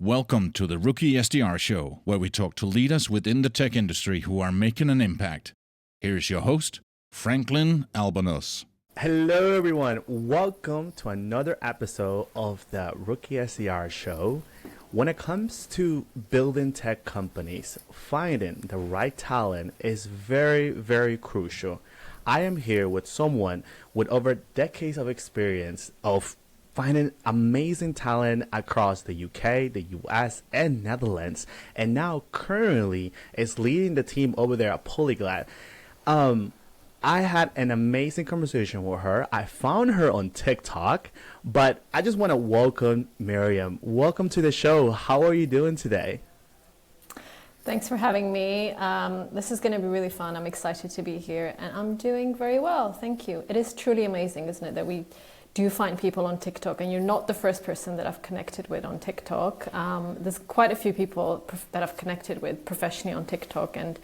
Welcome to the Rookie SDR Show, where we talk to leaders within the tech industry who are making an impact. Here's your host, Franklin Albanus. Hello, everyone. Welcome to another episode of the Rookie SDR Show. When it comes to building tech companies, finding the right talent is very, very crucial. I am here with someone with over decades of experience of finding amazing talent across the UK, the US, and Netherlands, and now currently is leading the team over there at Polyglot. I had an amazing conversation with her. I found her on TikTok, but I just want to welcome Mariam. Welcome to the show. How are you doing today? Thanks for having me. This is going to be really fun. I'm excited to be here, and I'm doing very well. Thank you. It is truly amazing, isn't it, that we do find people on TikTok, and you're not the first person that I've connected with on TikTok. There's quite a few people that I've connected with professionally on TikTok, and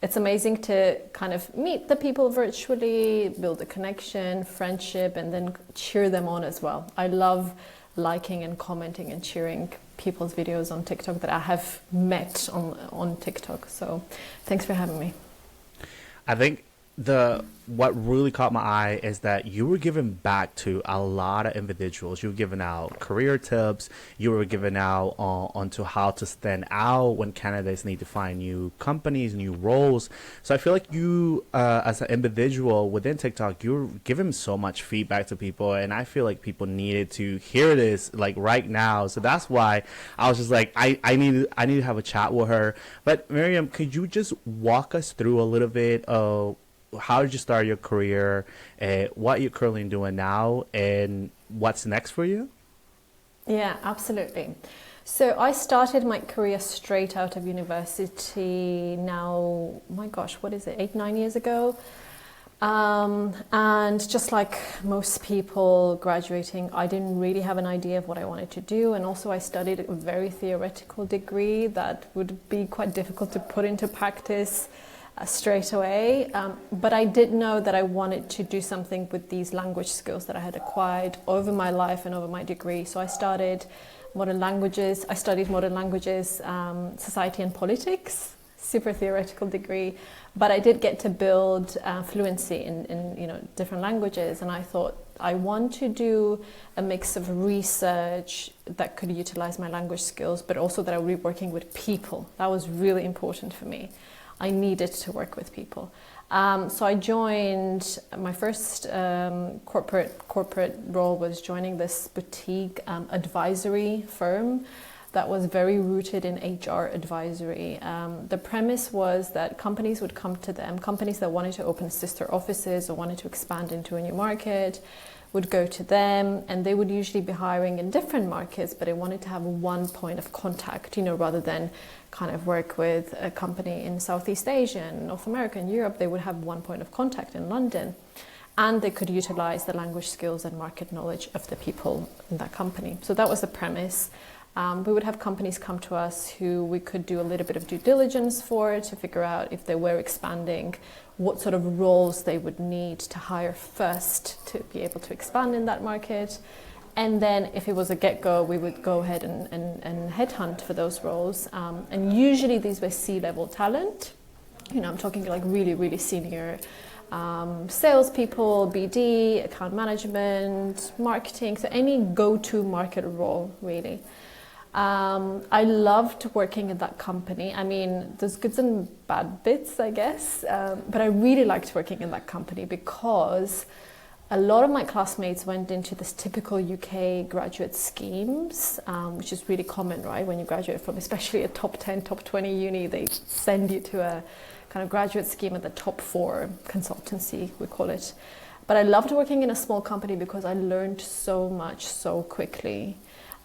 it's amazing to kind of meet the people virtually, build a connection, friendship, and then cheer them on as well. I love liking and commenting and cheering people's videos on TikTok that I have met on TikTok. So thanks for having me. I think what really caught my eye is that you were giving back to a lot of individuals. You were giving out career tips. You were giving out onto how to stand out when candidates need to find new companies, new roles. So I feel like you, as an individual within TikTok, you're giving so much feedback to people, and I feel like people needed to hear this like right now. So that's why I was just like, I need to have a chat with her. But Mariam, could you just walk us through a little bit of how did you start your career, what you're currently doing now, and what's next for you? Yeah, absolutely. So I started my career straight out of university now, my gosh, what is it, 8-9 years ago? And just like most people graduating, I didn't really have an idea of what I wanted to do. And also I studied a very theoretical degree that would be quite difficult to put into practice straight away, but I did know that I wanted to do something with these language skills that I had acquired over my life and over my degree. So I studied modern languages, society and politics, super theoretical degree, but I did get to build fluency in different languages, and I thought I want to do a mix of research that could utilize my language skills, but also that I would be working with people. That was really important for me. I needed to work with people. So I joined, my first corporate role was joining this boutique advisory firm that was very rooted in HR advisory. The premise was that companies would come to them, companies that wanted to open sister offices or wanted to expand into a new market would go to them, and they would usually be hiring in different markets, but they wanted to have one point of contact, rather than kind of work with a company in Southeast Asia and North America and Europe. They would have one point of contact in London, and they could utilize the language skills and market knowledge of the people in that company. So that was the premise. We would have companies come to us who we could do a little bit of due diligence for to figure out if they were expanding, what sort of roles they would need to hire first to be able to expand in that market. And then if it was a get-go, we would go ahead and headhunt for those roles. And usually these were C-level talent. I'm talking like really, really senior salespeople, BD, account management, marketing, so any go-to market role, really. I loved working in that company. I mean, there's good and bad bits, I guess, but I really liked working in that company because a lot of my classmates went into this typical UK graduate schemes, which is really common, right? When you graduate from especially a top 10, top 20 uni, they send you to a kind of graduate scheme at the top 4 consultancy, we call it. But I loved working in a small company because I learned so much so quickly.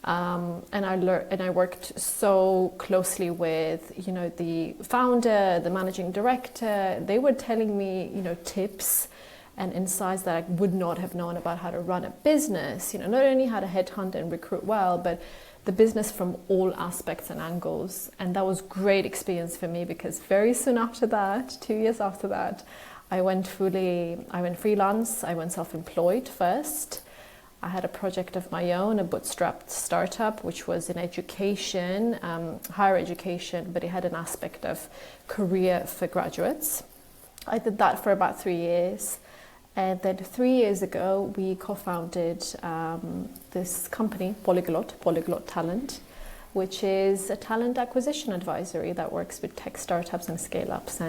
And I worked so closely with, the founder, the managing director. They were telling me, tips and insights that I would not have known about how to run a business, not only how to headhunt and recruit well, but the business from all aspects and angles. And that was great experience for me because very soon after that, 2 years after that, I went freelance, I went self-employed first. I had a project of my own, a bootstrapped startup, which was in education, higher education, but it had an aspect of career for graduates. I did that for about 3 years. And then 3 years ago, we co-founded this company, Polyglot Talent, which is a talent acquisition advisory that works with tech startups and scale-ups.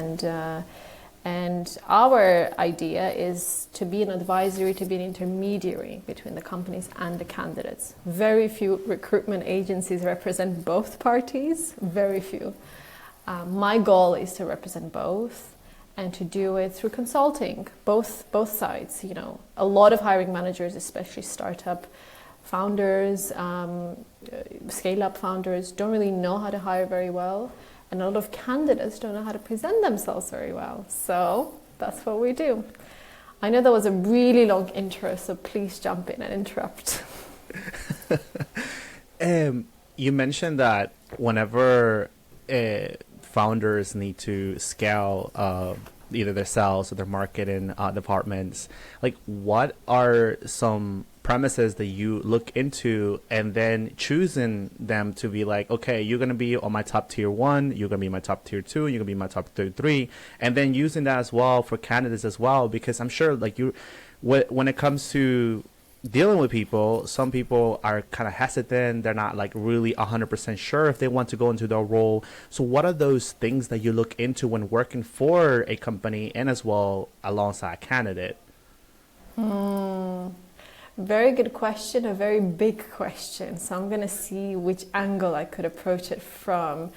And our idea is to be an advisory, to be an intermediary between the companies and the candidates. Very few recruitment agencies represent both parties, very few. My goal is to represent both and to do it through consulting, both sides. You know, a lot of hiring managers, especially startup founders, scale-up founders, don't really know how to hire very well. And a lot of candidates don't know how to present themselves very well. So that's what we do. I know that was a really long intro, so please jump in and interrupt. You mentioned that whenever founders need to scale either their sales or their marketing departments, like what are some premises that you look into and then choosing them to be like, okay, you're going to be on my top tier 1, you're going to be my top tier 2, you're going to be my top tier 3, and then using that as well for candidates as well, because I'm sure like when it comes to dealing with people, some people are kind of hesitant, they're not like really 100% sure if they want to go into their role. So what are those things that you look into when working for a company and as well alongside a candidate? Very good question, a very big question. So I'm going to see which angle I could approach it from.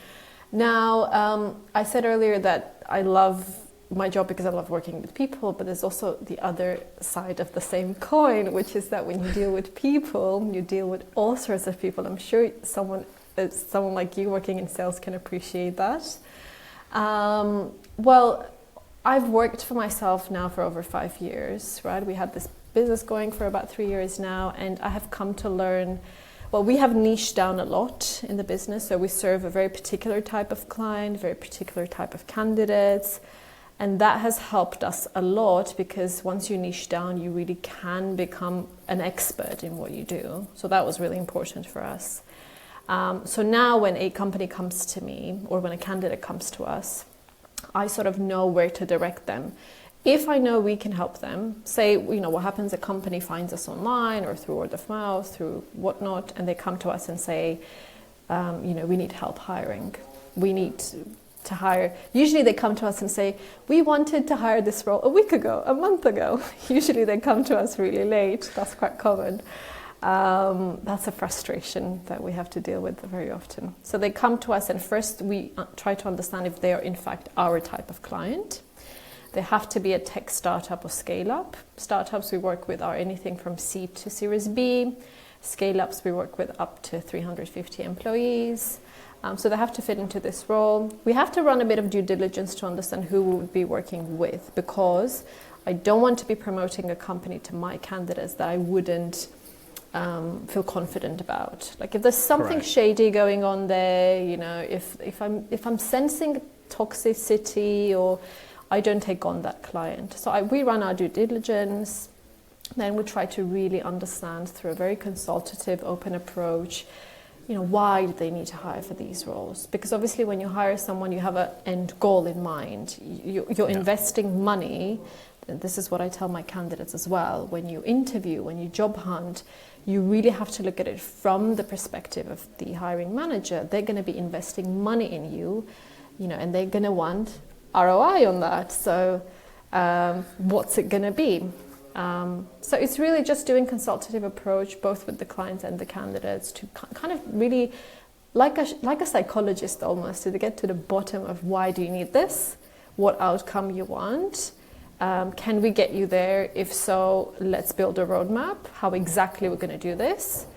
Now, I said earlier that I love my job because I love working with people, but there's also the other side of the same coin, which is that when you deal with people, you deal with all sorts of people. I'm sure someone like you working in sales can appreciate that. Well, I've worked for myself now for over 5 years, right? We had this business going for about 3 years now, and I have come to learn, well, we have niched down a lot in the business, so we serve a very particular type of client, very particular type of candidates, and that has helped us a lot because once you niche down, you really can become an expert in what you do. So that was really important for us. So now when a company comes to me or when a candidate comes to us, I sort of know where to direct them. If I know we can help them, say, you know, what happens, a company finds us online or through word of mouth, through whatnot, and they come to us and say, you know, we need help hiring. We need to hire. Usually they come to us and say, we wanted to hire this role a week ago, a month ago. Usually they come to us really late. That's quite common. That's a frustration that we have to deal with very often. So they come to us and first we try to understand if they are in fact our type of client. They have to be a tech startup or scale-up. Startups we work with are anything from seed to Series B. Scale-ups we work with up to 350 employees. So they have to fit into this role. We have to run a bit of due diligence to understand who we would be working with, because I don't want to be promoting a company to my candidates that I wouldn't feel confident about. Like if there's something Correct. shady going on there, you know, if I'm sensing toxicity, or I don't take on that client. So we run our due diligence, then we try to really understand through a very consultative, open approach, you know, why do they need to hire for these roles? Because obviously when you hire someone, you have an end goal in mind. You're investing money. And this is what I tell my candidates as well. When you interview, when you job hunt, you really have to look at it from the perspective of the hiring manager. They're going to be investing money in you, you know, and they're going to want ROI on that. So what's it going to be? So it's really just doing consultative approach, both with the clients and the candidates, to kind of really, like a psychologist almost, to get to the bottom of why do you need this, what outcome you want, can we get you there? If so, let's build a roadmap, how exactly we're going to do this.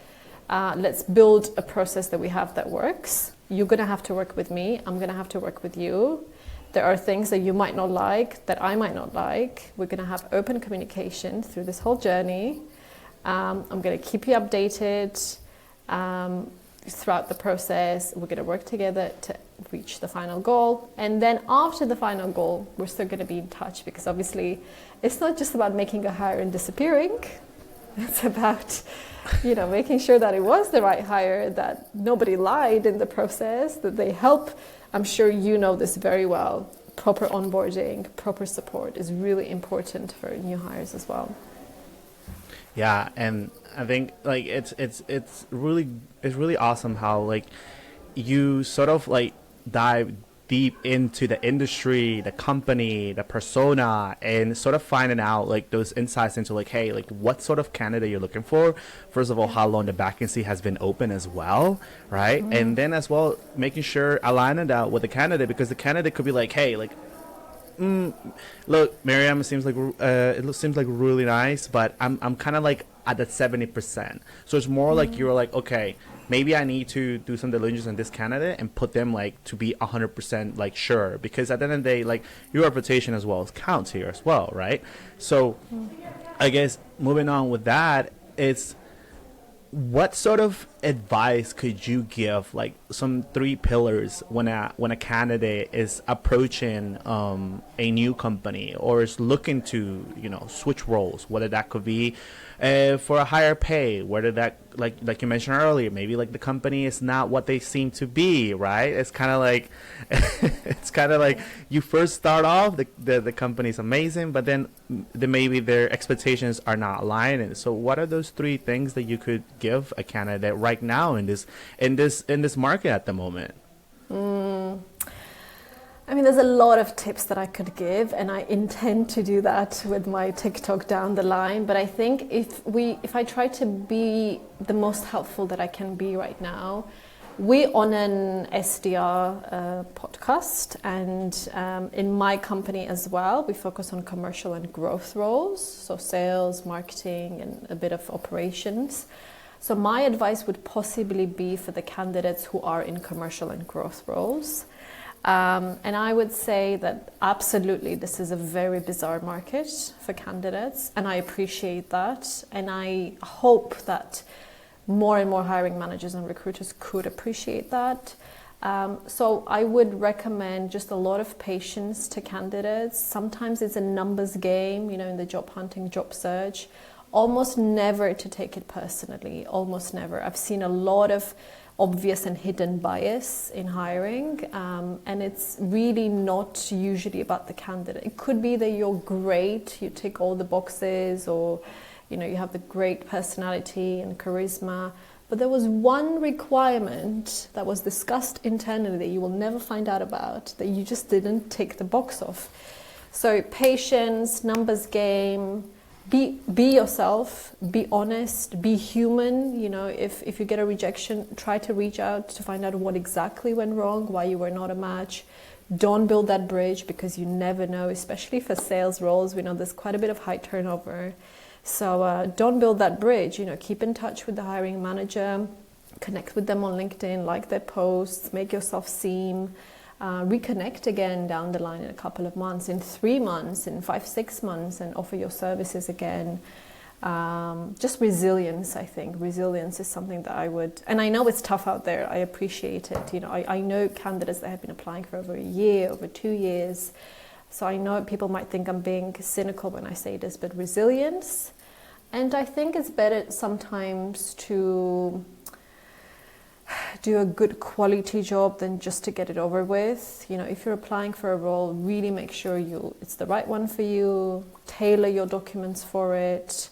Let's build a process that we have that works. You're going to have to work with me, I'm going to have to work with you. There are things that you might not like, that I might not like. We're going to have open communication through this whole journey. I'm going to keep you updated throughout the process. We're going to work together to reach the final goal. And then after the final goal, we're still going to be in touch, because obviously it's not just about making a hire and disappearing. It's about, making sure that it was the right hire, that nobody lied in the process, that they help. I'm sure you know this very well. Proper onboarding, proper support is really important for new hires as well. Yeah, and I think like it's really awesome how like you sort of like dive deep into the industry, the company, the persona, and sort of finding out like those insights into like, hey, like what sort of candidate you're looking for. First of all, how long the vacancy has been open as well, right? And then as well, making sure aligning that with the candidate, because the candidate could be like, hey, like, look, Mariam, it seems like really nice, but I'm kind of like at that 70%. So it's more like you're like, okay, maybe I need to do some diligence on this candidate and put them like to be 100% like sure, because at the end of the day, like your reputation as well counts here as well, right? So I guess moving on with that, it's what sort of advice could you give, like some 3 pillars when a candidate is approaching a new company or is looking to switch roles, whether that could be for a higher pay, whether that like you mentioned earlier, maybe like the company is not what they seem to be, right? It's kind of like you first start off, the company's amazing, but then maybe their expectations are not aligning. So what are those 3 things that you could give a candidate right now in this market at the moment? I mean, there's a lot of tips that I could give, and I intend to do that with my TikTok down the line. But I think if I try to be the most helpful that I can be right now, we on an SDR podcast, and in my company as well, we focus on commercial and growth roles, so sales, marketing, and a bit of operations. So my advice would possibly be for the candidates who are in commercial and growth roles. And I would say that absolutely this is a very bizarre market for candidates, and I appreciate that, and I hope that more and more hiring managers and recruiters could appreciate that. So I would recommend just a lot of patience to candidates. Sometimes it's a numbers game, in the job hunting, job search. Almost never to take it personally, almost never. I've seen a lot of obvious and hidden bias in hiring, and it's really not usually about the candidate. It could be that you're great, you tick all the boxes, or you have the great personality and charisma, but there was one requirement that was discussed internally that you will never find out about, that you just didn't tick the box of. So patience, numbers game. Be yourself, be honest, be human. If you get a rejection, try to reach out to find out what exactly went wrong, why you were not a match. Don't build that bridge, because you never know, especially for sales roles. We know there's quite a bit of high turnover. So don't build that bridge. Keep in touch with the hiring manager, connect with them on LinkedIn, like their posts, make yourself seem. Reconnect again down the line in a couple of months, in 3 months, in 5-6 months, and offer your services again. Just resilience, I think. Resilience is something that I would, and I know it's tough out there, I appreciate it. I know candidates that have been applying for over a year, over 2 years. So I know people might think I'm being cynical when I say this, but resilience. And I think it's better sometimes to do a good quality job than just to get it over with. If you're applying for a role, really make sure it's the right one for you, tailor your documents for it,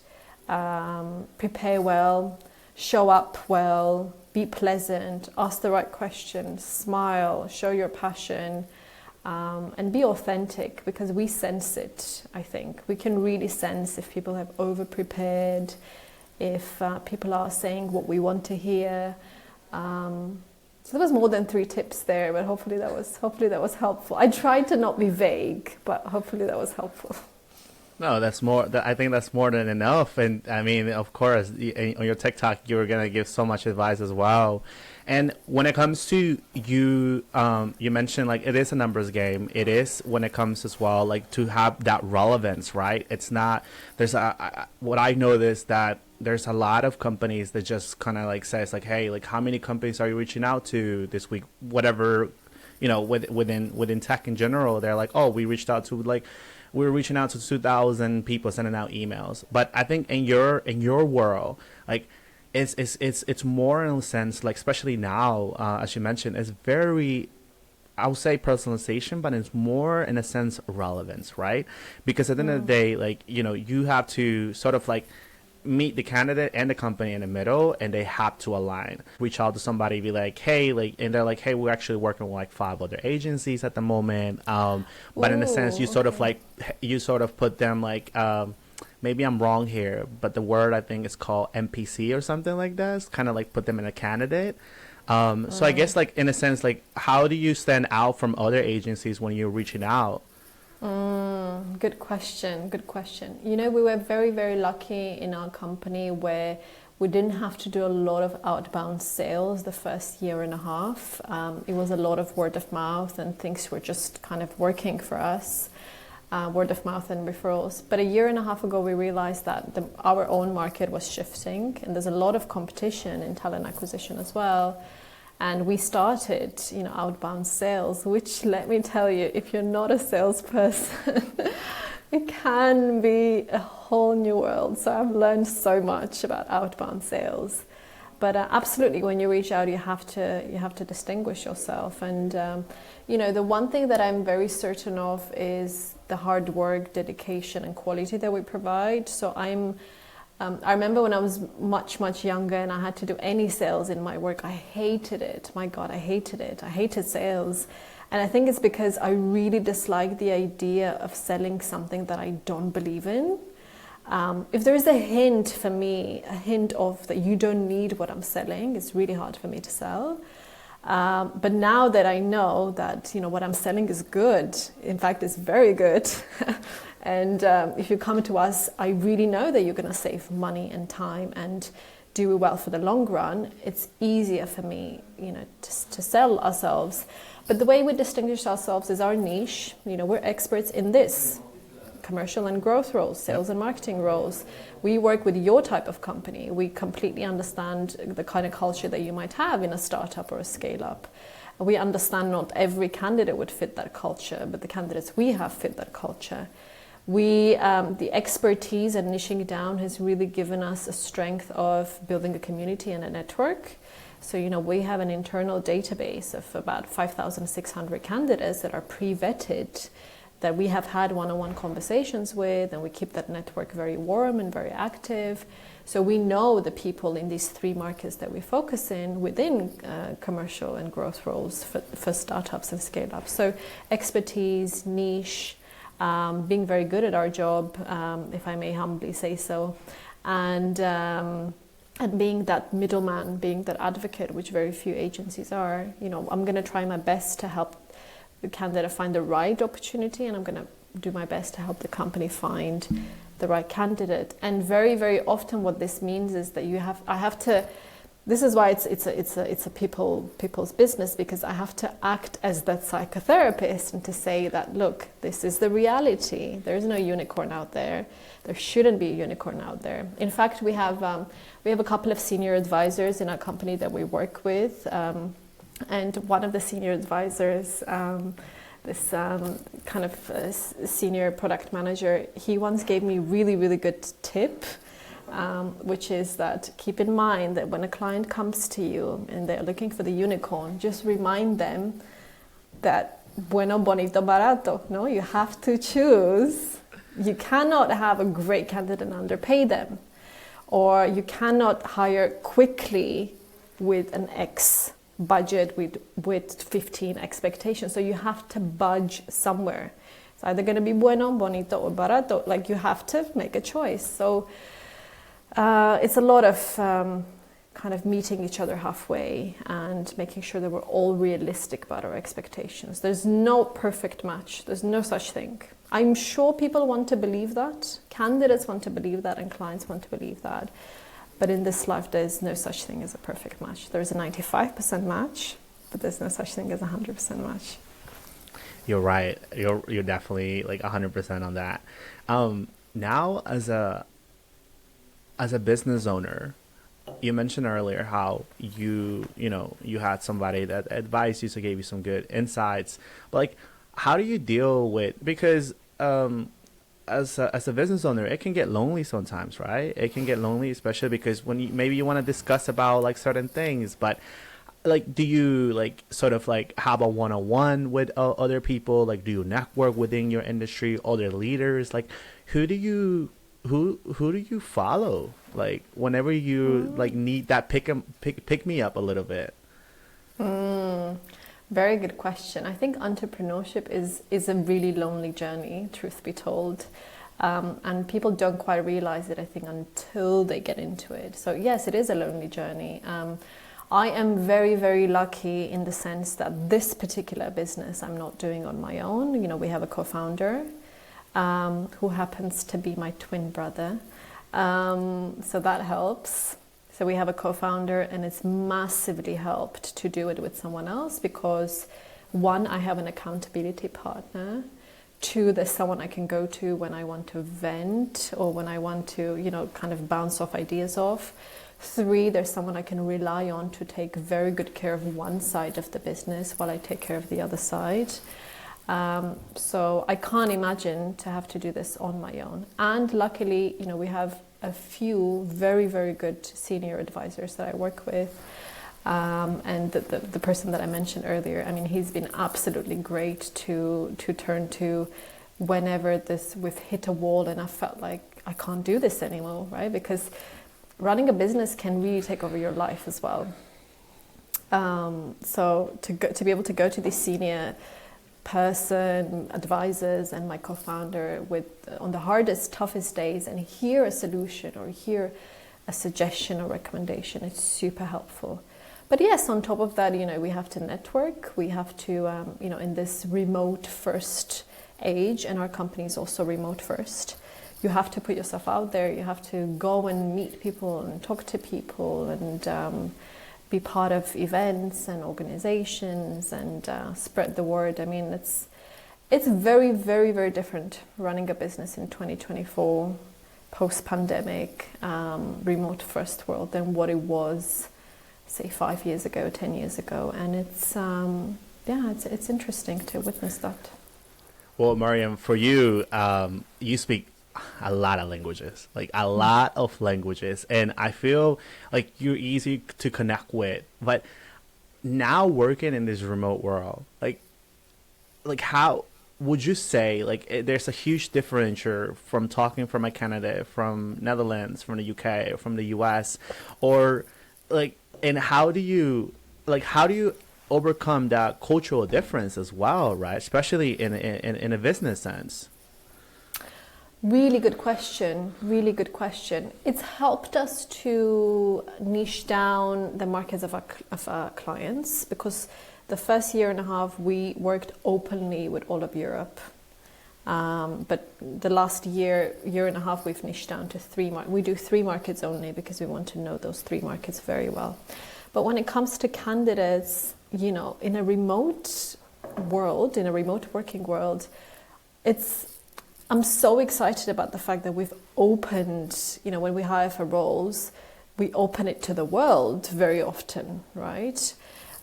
prepare well, show up well, be pleasant, ask the right questions, smile, show your passion, and be authentic, because we sense it, I think. We can really sense if people have over-prepared, if people are saying what we want to hear. So there was more than 3 tips there, but hopefully that was helpful. I tried to not be vague, but hopefully that was helpful. No, I think that's more than enough. And I mean, of course, on your TikTok, you're gonna give so much advice as well. And when it comes to you, you mentioned like it is a numbers game. It is when it comes as well, like to have that relevance, right? It's not. What I noticed that there's a lot of companies that just kind of like says like, hey, like how many companies are you reaching out to this week? Whatever, within tech in general, they're like, oh, we reached out to like we're reaching out to 2,000 people, sending out emails. But I think in your world, like it's more in a sense, like especially now, as you mentioned, it's very, I would say personalization, but it's more in a sense relevance, right? Because at the end of the day, like, you know, you have to sort of like meet the candidate and the company in the middle, and they have to align. Reach out to somebody, be like, hey, like, and they're like, hey, we're actually working with like 5 other agencies at the moment. But in a sense, you sort of like, you sort of put them like, maybe I'm wrong here, but the word I think is called MPC or something like that. It's kind of like put them in a candidate. So I guess like in a sense, like how do you stand out from other agencies when you're reaching out? Good question. Good question. You know, we were very, very lucky in our company where we didn't have to do a lot of outbound sales the first year and a half. It was a lot of word of mouth, and things were just kind of working for us. Word of mouth and referrals. But a year and a half ago, we realized that our own market was shifting, and there's a lot of competition in talent acquisition as well. And we started, you know, outbound sales, which, let me tell you, if you're not a salesperson, it can be a whole new world. So I've learned so much about outbound sales. But absolutely, when you reach out, you have to distinguish yourself. And you know, the one thing that I'm very certain of is the hard work, dedication, and quality that we provide. So I remember when I was much younger and I had to do any sales in my work, I hated it. My God, I hated it. I hated sales. And I think it's because I really dislike the idea of selling something that I don't believe in. If there is a hint for me, a hint of that you don't need what I'm selling, it's really hard for me to sell. But now that I know that, you know, what I'm selling is good, in fact, it's very good. And if you come to us, I really know that you're going to save money and time and do it well for the long run. It's easier for me, you know, to sell ourselves. But the way we distinguish ourselves is our niche. You know, we're experts in this. Commercial and growth roles, sales and marketing roles. We work with your type of company. We completely understand the kind of culture that you might have in a startup or a scale-up. We understand not every candidate would fit that culture, but the candidates we have fit that culture. The expertise and niching down has really given us a strength of building a community and a network. So, you know, we have an internal database of about 5,600 candidates that are pre-vetted, that we have had one-on-one conversations with, and we keep that network very warm and very active. So we know the people in these 3 markets that we focus in within commercial and growth roles for startups and scale-ups. So expertise, niche, being very good at our job, if I may humbly say so, and being that middleman, being that advocate, which very few agencies are. You know, I'm going to try my best to help the candidate find the right opportunity, and I'm going to do my best to help the company find the right candidate. And very, very often what this means is that I have to, this is why it's a people's business, because I have to act as that psychotherapist and to say that, look, this is the reality. There is no unicorn out there. There shouldn't be a unicorn out there. In fact, we have a couple of senior advisors in our company that we work with. And one of the senior advisors, this kind of senior product manager, he once gave me really, really good tip, which is that keep in mind that when a client comes to you and they're looking for the unicorn, just remind them that bueno, bonito, barato. No, you have to choose. You cannot have a great candidate and underpay them, or you cannot hire quickly with an X budget with 15 expectations. So you have to budge somewhere. It's either going to be bueno, bonito, or barato. Like, you have to make a choice. So it's a lot of kind of meeting each other halfway and making sure that we're all realistic about our expectations. There's no perfect match. There's no such thing. I'm sure people want to believe that. Candidates want to believe that, and clients want to believe that. But in this life, there's no such thing as a perfect match. There's a 95% match, but there's no such thing as a 100% match. You're right. You're definitely like 100% on that. Now, as a business owner, you mentioned earlier how you had somebody that advised you, so gave you some good insights. But like, how do you deal with, because as a business owner, it can get lonely sometimes, right? It can get lonely, especially because when maybe you want to discuss about like certain things, but like, do you like sort of like have a one-on-one with other people? Like, do you network within your industry, other leaders? Like, who do you follow? Like, whenever you like need that pick me up a little bit. Very good question. I think entrepreneurship is a really lonely journey, truth be told. And people don't quite realize it, I think, until they get into it. So yes, it is a lonely journey. I am very, very lucky in the sense that this particular business I'm not doing on my own. You know, we have a co-founder who happens to be my twin brother. So that helps. So we have a co-founder, and it's massively helped to do it with someone else because, one, I have an accountability partner. Two, there's someone I can go to when I want to vent or when I want to, you know, kind of bounce off ideas off. Three, there's someone I can rely on to take very good care of one side of the business while I take care of the other side. So I can't imagine to have to do this on my own. And luckily, you know, we have a few very, very good senior advisors that I work with. And the person that I mentioned earlier, I mean, he's been absolutely great to turn to whenever we've hit a wall and I felt like I can't do this anymore, right? Because running a business can really take over your life as well. So to be able to go to the senior person, advisors, and my co-founder on the hardest, toughest days and hear a solution or hear a suggestion or recommendation, it's super helpful. But yes, on top of that, you know, we have to network. We have to, you know, in this remote first age, and our company is also remote first, you have to put yourself out there. You have to go and meet people and talk to people and be part of events and organizations and spread the word. I mean, it's very, very, very different running a business in 2024, post-pandemic, remote first world than what it was, say, 5 years ago, 10 years ago. And it's interesting to witness that. Well, Mariam, for you, you speak a lot of languages, like a lot of languages, and I feel like you're easy to connect with. But now working in this remote world, like how would you say, like, there's a huge differential from talking from a candidate from Netherlands, from the UK, or from the US, or like, and how do you overcome that cultural difference as well, right? Especially in a business sense. Really good question. Really good question. It's helped us to niche down the markets of our clients, because the first year and a half we worked openly with all of Europe. But the last year and a half we've niched down to we do 3 markets only because we want to know those 3 markets very well. But when it comes to candidates, you know, in a remote world, in a remote working world, I'm so excited about the fact that we've opened, you know, when we hire for roles, we open it to the world very often, right?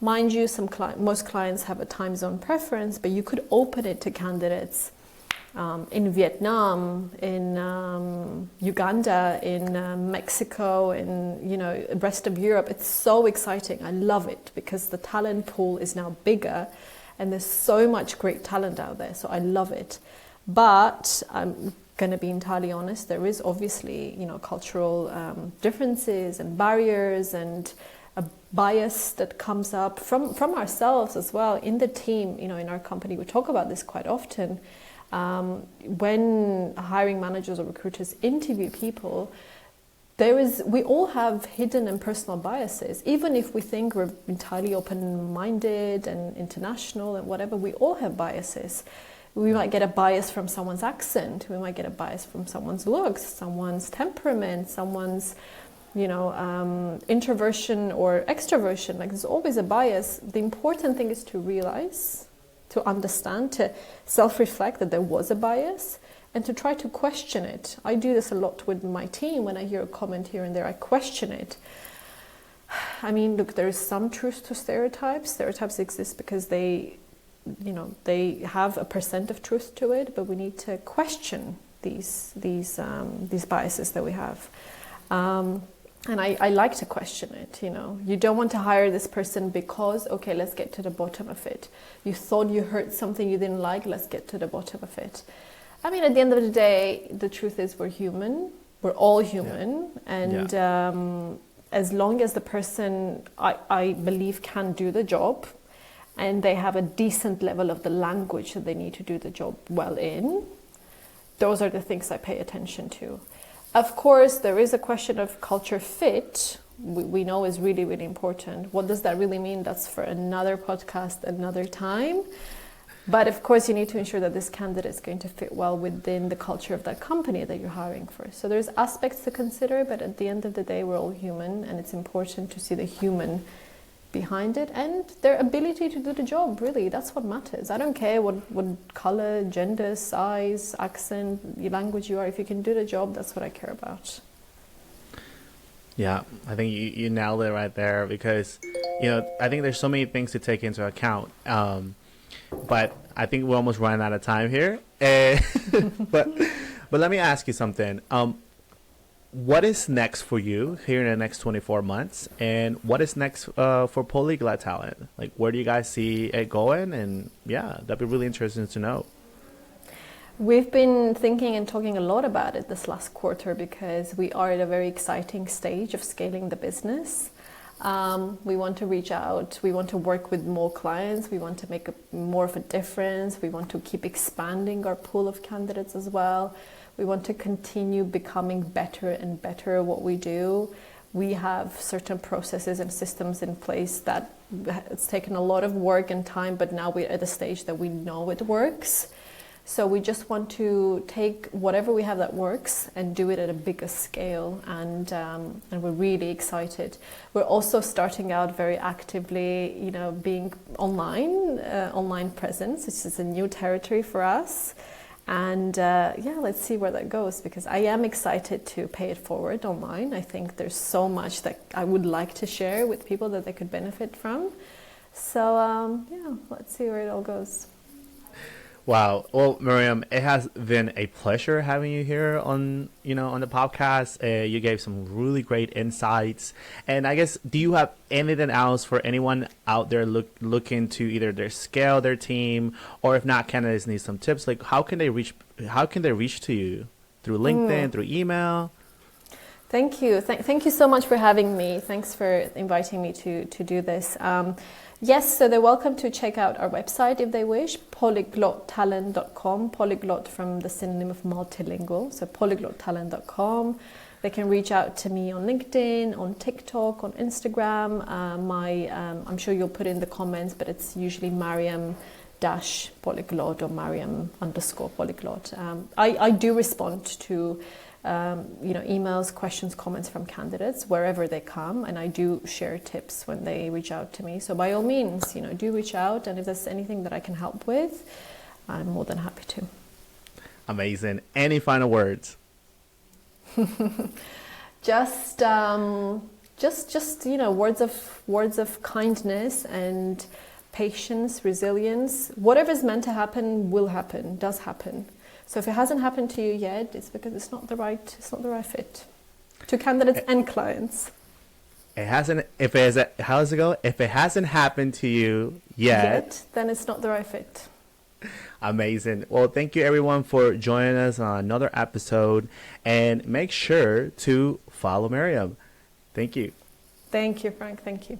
Mind you, most clients have a time zone preference, but you could open it to candidates in Vietnam, in Uganda, in Mexico, in, you know, the rest of Europe. It's so exciting. I love it because the talent pool is now bigger and there's so much great talent out there. So I love it. But I'm going to be entirely honest, there is obviously, you know, cultural differences and barriers and a bias that comes up from ourselves as well in the team. You know, in our company, we talk about this quite often. When hiring managers or recruiters interview people, we all have hidden and personal biases. Even if we think we're entirely open-minded and international and whatever, we all have biases. We might get a bias from someone's accent. We might get a bias from someone's looks, someone's temperament, someone's, you know, introversion or extroversion. Like, there's always a bias. The important thing is to realize, to understand, to self-reflect that there was a bias and to try to question it. I do this a lot with my team. When I hear a comment here and there, I question it. I mean, look, there is some truth to stereotypes. Stereotypes exist because they they have a percent of truth to it, but we need to question these biases that we have. And I like to question it, You don't want to hire this person because, okay, let's get to the bottom of it. You thought you heard something you didn't like, let's get to the bottom of it. I mean, at the end of the day, the truth is we're human. We're all human. Yeah. And as long as the person, I believe, can do the job, and they have a decent level of the language that they need to do the job well in, those are the things I pay attention to. Of course, there is a question of culture fit, we know is really, really important. What does that really mean? That's for another podcast, another time. But of course, you need to ensure that this candidate is going to fit well within the culture of that company that you're hiring for. So there's aspects to consider, but at the end of the day, we're all human, and it's important to see the human behind it and their ability to do the job. Really, that's what matters. I don't care what color, gender, size, accent, language you are. If you can do the job, that's what I care about. Yeah, I think you nailed it right there, because I think there's so many things to take into account, but I think we're almost running out of time here. but let me ask you something. What is next for you here in the next 24 months? And what is next for Polyglot Talent? Like, where do you guys see it going? And yeah, that'd be really interesting to know. We've been thinking and talking a lot about it this last quarter, because we are at a very exciting stage of scaling the business. We want to reach out. We want to work with more clients. We want to make more of a difference. We want to keep expanding our pool of candidates as well. We want to continue becoming better and better at what we do. We have certain processes and systems in place that it's taken a lot of work and time, but now we're at a stage that we know it works. So we just want to take whatever we have that works and do it at a bigger scale, and we're really excited. We're also starting out very actively, being online presence. This is a new territory for us. And let's see where that goes, because I am excited to pay it forward online. I think there's so much that I would like to share with people that they could benefit from. So let's see where it all goes. Wow. Well, Mariam, it has been a pleasure having you here on the podcast. You gave some really great insights. And I guess, do you have anything else for anyone out there looking to either scale their team, or if not, candidates need some tips? Like, how can they reach to you? Through LinkedIn, through email? Thank you. Thank you so much for having me. Thanks for inviting me to do this. Yes, so they're welcome to check out our website if they wish, polyglottalent.com, polyglot from the synonym of multilingual, so polyglottalent.com. They can reach out to me on LinkedIn, on TikTok, on Instagram. I'm sure you'll put in the comments, but it's usually Mariam-Polyglot or Mariam_Polyglot. I do respond to emails, questions, comments from candidates wherever they come, and I do share tips when they reach out to me. So by all means, do reach out, and if there's anything that I can help with, I'm more than happy to. Amazing. Any final words? Just words of kindness and patience, resilience. Whatever's meant to happen will happen, does happen. So if it hasn't happened to you yet, it's because it's not the right fit to candidates and clients. If it hasn't happened to you yet, then it's not the right fit. Amazing. Well, thank you everyone for joining us on another episode, and make sure to follow Mariam. Thank you. Thank you, Frank. Thank you.